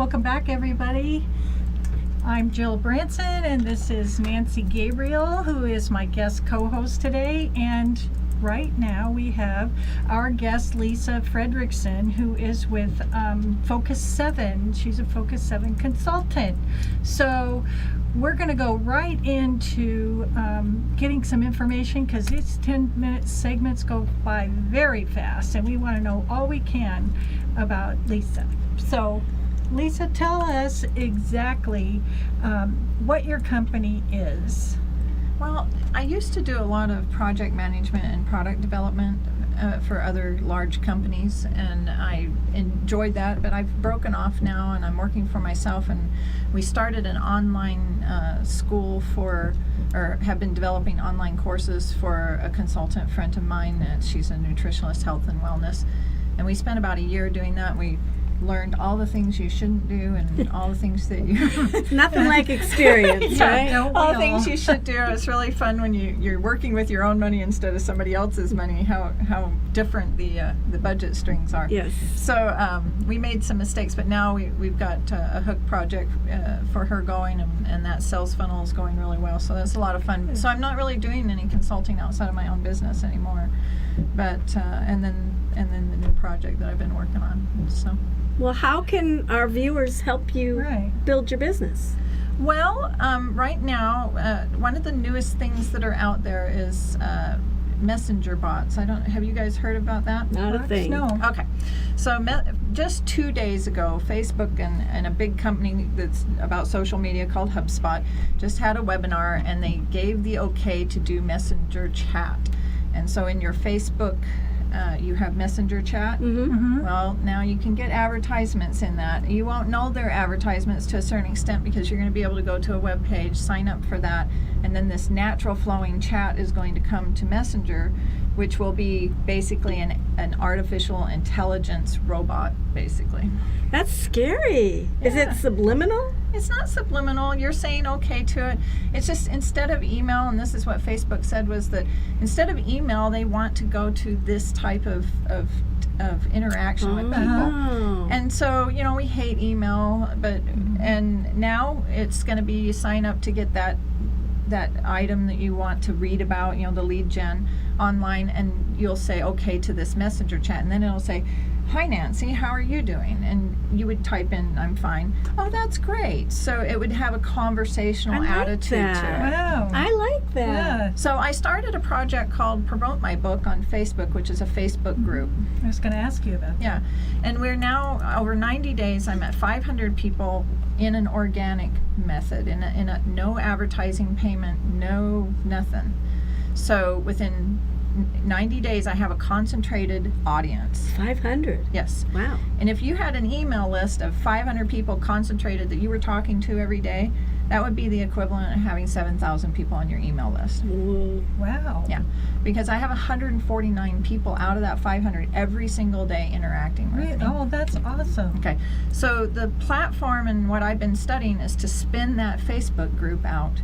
Welcome back, everybody. I'm Jill Branson, and this is Nancy Gabriel, who is my guest co-host today. And right now we have our guest, Lisa Fredrickson, who is with Focus 7. She's a Focus 7 consultant. So we're going to go right into getting some information, because these 10-minute segments go by very fast, and we want to know all we can about Lisa. So Lisa, tell us exactly what your company is. Well, I used to do a lot of project management and product development for other large companies, and I enjoyed that, but I've broken off now and I'm working for myself, and we started an online school or have been developing online courses for a consultant friend of mine. She's a nutritionist, health and wellness, and we spent about a year doing that. We learned all the things you shouldn't do and all the things that you nothing like experience, right? All the things you should do. It's really fun when you're working with your own money instead of somebody else's money, how different the budget strings are. Yes. So we made some mistakes, but now we've got a hook project for her going, and that sales funnel is going really well, so that's a lot of fun. So I'm not really doing any consulting outside of my own business anymore, but and then the new project that I've been working on. So Well, how can our viewers help you build your business? Well, right now, one of the newest things that are out there is messenger bots. Have you guys heard about that? Not a thing. No. Okay. So just 2 days ago, Facebook and a big company that's about social media called HubSpot just had a webinar, and they gave the okay to do messenger chat. And so in your Facebook, you have messenger chat. Mm-hmm. Well, now you can get advertisements in that. You won't know they're advertisements to a certain extent, because you're going to be able to go to a web page, sign up for that, and then this natural flowing chat is going to come to Messenger, which will be basically an artificial intelligence robot, basically. That's scary. Is it subliminal? It's not subliminal. You're saying okay to it. It's just, instead of email, and this is what Facebook said, was that instead of email, they want to go to this type of interaction with people. Oh. And so, we hate email, but and now it's going to be, you sign up to get that item that you want to read about, the lead gen online, and you'll say okay to this messenger chat, and then it'll say, "Hi Nancy, how are you doing?" And you would type in, "I'm fine." "Oh, that's great." So it would have a conversational attitude to it. Wow. I like that. Yeah. So I started a project called Promote My Book on Facebook, which is a Facebook group. I was going to ask you about that. Yeah. And we're now, over 90 days, I'm at 500 people in an organic method, in a no advertising payment, no nothing. So within 90 days, I have a concentrated audience. 500. Yes. Wow. And if you had an email list of 500 people concentrated that you were talking to every day, that would be the equivalent of having 7,000 people on your email list. Whoa. Wow. Yeah. Because I have 149 people out of that 500 every single day interacting with me. Oh, that's awesome. Okay. So the platform and what I've been studying is to spin that Facebook group out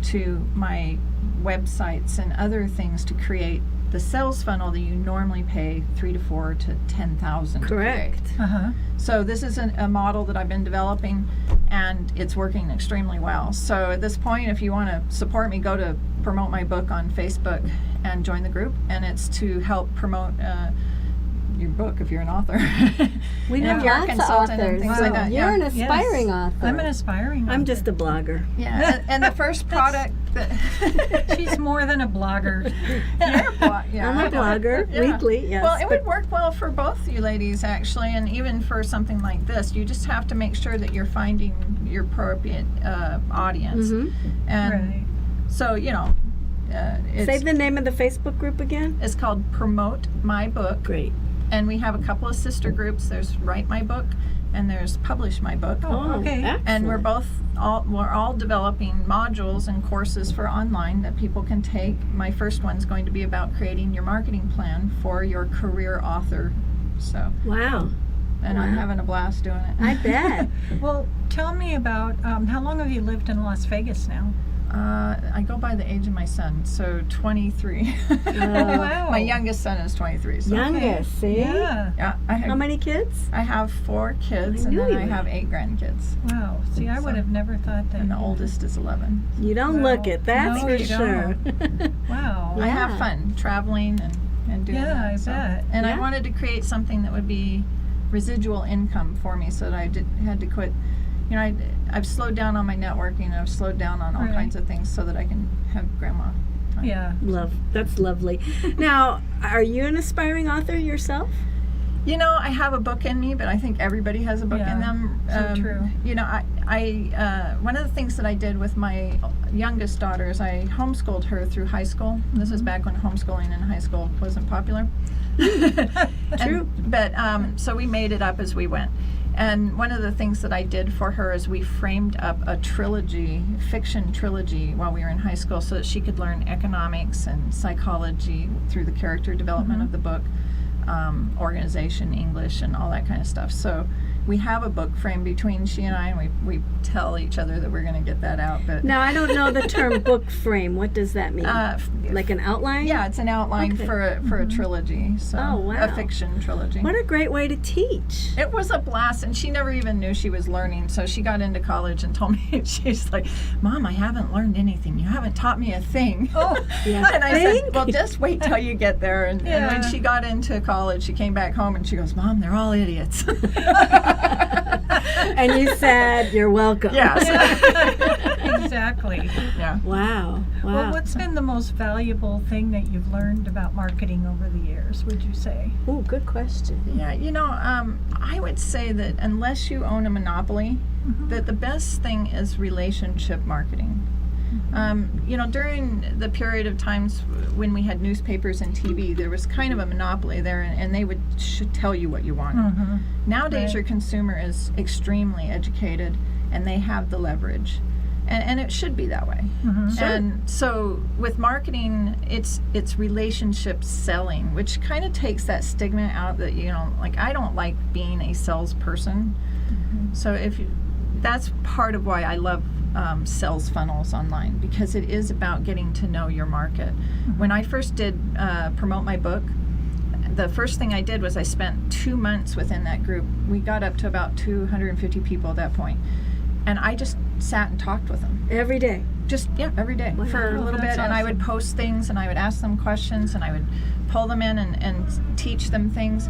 to my websites and other things to create the sales funnel that you normally pay $3,000 to $4,000 to $10,000 to Correct. create. Uh-huh. So this is a model that I've been developing, and it's working extremely well. So at this point, if you want to support me, go to Promote My Book on Facebook and join the group, and it's to help promote your book if you're an author. We know if you're a lots of consultant and authors. things Wow. like that. You're Yeah. an aspiring author. I'm an aspiring I'm author. just a blogger. Yeah, and the first product that She's more than a blogger. yeah, I'm I a know. blogger, Yeah. weekly, yes. Well, it but would work well for both you ladies, actually, and even for something like this. You just have to make sure that you're finding your appropriate audience. Mhm. And Right. so, Say the name of the Facebook group again. it's called Promote My Book. Great. And we have a couple of sister groups. There's Write My Book, and there's Publish My Book. Oh, okay. And we're excellent. we're all developing modules and courses for online that people can take. My first one's going to be about creating your marketing plan for your career author. So, Wow. and I'm Wow. having a blast doing it. I bet. Well, tell me about how long have you lived in Las Vegas now? I go by the age of my son, so 23. Wow. My youngest son is 23. So. Youngest, see? Yeah. Yeah. How many kids? I have 4 kids, I and knew then you I would. have 8 grandkids. Wow. See, I would So- have never thought that. And the oldest is 11. You don't Wow. look it, that's No, for you sure. Wow. Yeah. I have fun traveling and doing Yeah, that. I so. bet. And Yeah. I wanted to create something that would be residual income for me, so that I had to quit. You know, I've slowed down on my networking. I've slowed down on all Right. kinds of things so that I can have grandma time. Yeah. That's lovely. Now, are you an aspiring author yourself? You know, I have a book in me, but I think everybody has a book Yeah, in them. so true. You know, I one of the things that I did with my youngest daughter is I homeschooled her through high school. This is back when homeschooling in high school wasn't popular. True. But so we made it up as we went. And one of the things that I did for her is we framed up a fiction trilogy, while we were in high school, so that she could learn economics and psychology through the character development of the book, organization, English, and all that kind of stuff. So we have a book framed between she and I, and we tell each other that we're going to get that out. But Now, I don't know the term book frame. What does that mean? Like an outline? yeah, it's an outline Okay. for a trilogy. So Oh, wow. a fiction trilogy. What a great way to teach. It was a blast, and she never even knew she was learning. So she got into college and told me, she's like, "Mom, I haven't learned anything. You haven't taught me a thing." Oh, Yeah. And I said, "Well, just wait till you get there." And Yeah. when she got into college, she came back home and she goes, "Mom, they're all idiots." And you said, you're welcome. Yes. exactly. Yeah. Wow. Wow. Well, what's been the most valuable thing that you've learned about marketing over the years, would you say? Ooh, good question. Yeah, you know, I would say that unless you own a monopoly, that the best thing is relationship marketing. You know, during the period of times when we had newspapers and TV, there was kind of a monopoly there, and they should tell you what you wanted. Nowadays, Right. your consumer is extremely educated, and they have the leverage. And it should be that way. And so with marketing, it's relationship selling, which kind of takes that stigma out that, you know, like, I don't like being a salesperson. So that's part of why I love sales funnels online, because it is about getting to know your market. When I first did promote my book, the first thing I did was I spent 2 months within that group. We got up to about 250 people at that point. And I just sat and talked with them. Every day. Just, yeah, every day Wow. for a little That's bit. And I would awesome. post things, and I would ask them questions, and I would pull them in and teach them things.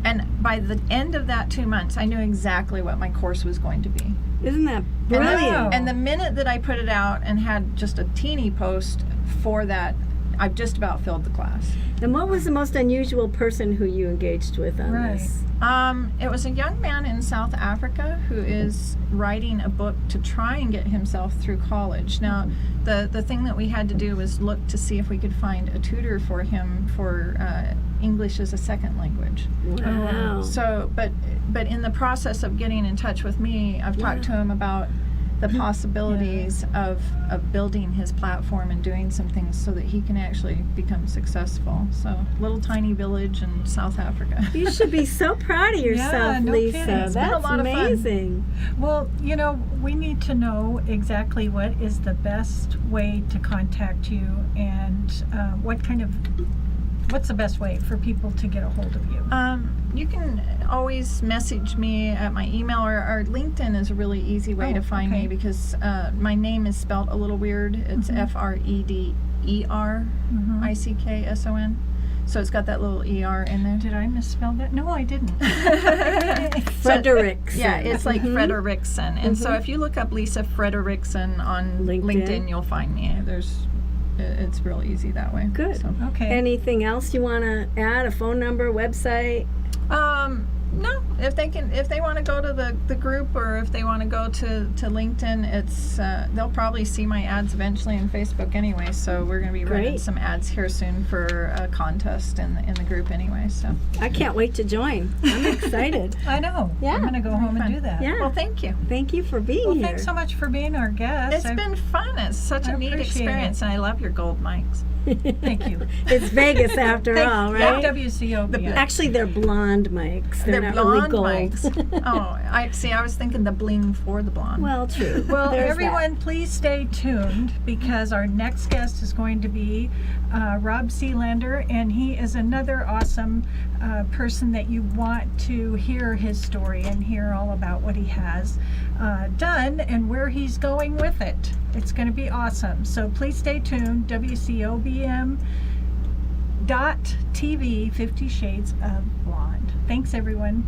And by the end of that 2 months, I knew exactly what my course was going to be. Isn't that And brilliant? And the minute that I put it out and had just a teeny post for that, I've just about filled the class. And what was the most unusual person who you engaged with on Right. this? It was a young man in South Africa who is writing a book to try and get himself through college. Now, the thing that we had to do was look to see if we could find a tutor for him for English as a second language. Wow. So, but in the process of getting in touch with me, I've talked to him about the possibilities of building his platform and doing some things so that he can actually become successful. So, little tiny village in South Africa. You should be so proud of yourself, Yeah, no Lisa. kidding. It's been a That's lot of fun. amazing. Well, you know, we need to know exactly what is the best way to contact you, and what's the best way for people to get a hold of you? You can always message me at my email, or LinkedIn is a really easy way to find okay. me, because my name is spelled a little weird. It's FREDERICKSON. So it's got that little ER in there. Did I misspell that? No, I didn't. Frederickson. Yeah, it's like Frederickson. And so if you look up Lisa Frederickson on LinkedIn, you'll find me. It's real easy that way. Good. So. Okay. Anything else you want to add? A phone number, website? No, if they want to go to the group, or if they want to go to LinkedIn, it's they'll probably see my ads eventually in Facebook anyway. So we're going to be running Great. some ads here soon for a contest in the group anyway. So I can't wait to join. I'm excited. I know. Yeah. I'm going to go home and fun. do that. Yeah. well, thank you. Thank you for being Well, here. thanks so much for being our guest. It's been fun. It's such I a neat appreciate experience, and I love your gold mics. Thank you. It's Vegas after all, right? WCOB. Actually, they're blonde mics. They're not blonde, blonde gold. mics. Oh, I see. I was thinking the bling for the blonde. Well, true. Well, There's everyone, please stay tuned because our next guest is going to be Rob Sealander, and he is another awesome person that you want to hear his story and hear all about what he has done and where he's going with it. It's going to be awesome. So please stay tuned. WCOBM.TV, 50 Shades of Blonde. Thanks, everyone.